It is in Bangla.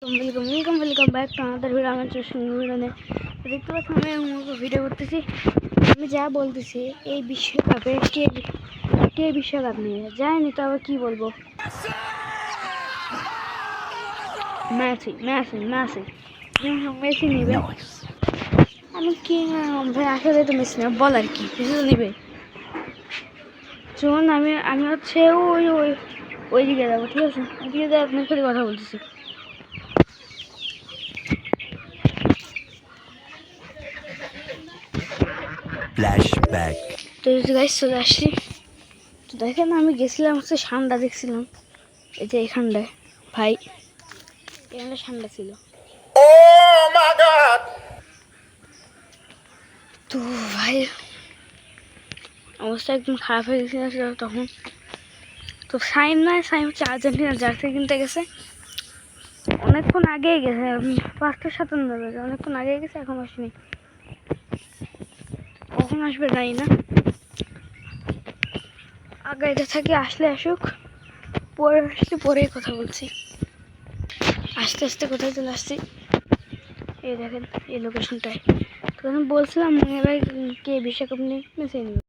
ওয়েলকাম ব্যাক টু আমাদের ভিডিও। আমার ভিডিও দেখতে পাচ্ছি আমি ভিডিও করতেছি। আমি যা বলতেছি এই বিশ্বকাপে কে বিশ্বকাপ নিয়ে যায়নি, তো আবার কী বলবো, মেসি মেসি মেসি মেসি নিবে। আমি কি ভাই, আসলে তো মেসি না, বল আর কি, মেসি তো নিবে। চলুন আমি হচ্ছে ওই দিকে যাবো, ঠিক আছে? ওইদিকে যাই, আপনার সাথে কথা বলতেছি। ফ্ল্যাশব্যাক। তো গাইস চলে আসছি। তো দেখেন আমি গেছিলাম হচ্ছে সান্ডা দেখছিলাম, এই যে এখানটায় ভাই, এখানটা সান্ডা ছিল। তো ভাই অবস্থা একদম খারাপ হয়ে গেছিল তখন। তো সাইম হচ্ছে আর্জেন্টিনার জার্সি কিনতে গেছে, অনেকক্ষণ আগেই গেছে, 5:57 বাজে, অনেকক্ষণ আগেই গেছে, এখন আসেনি। কখন আসবে জানি না, আগাইতে থাকি, আসলে আসুক, পরে আসলে পরেই কথা বলছি। আস্তে আস্তে কোথায় চলে আসছি, এই দেখেন এই লোকেশনটায়। তো আমি বলছিলাম মনে হয় কে বিশ্বকাপ নিয়ে মেসে নিবে।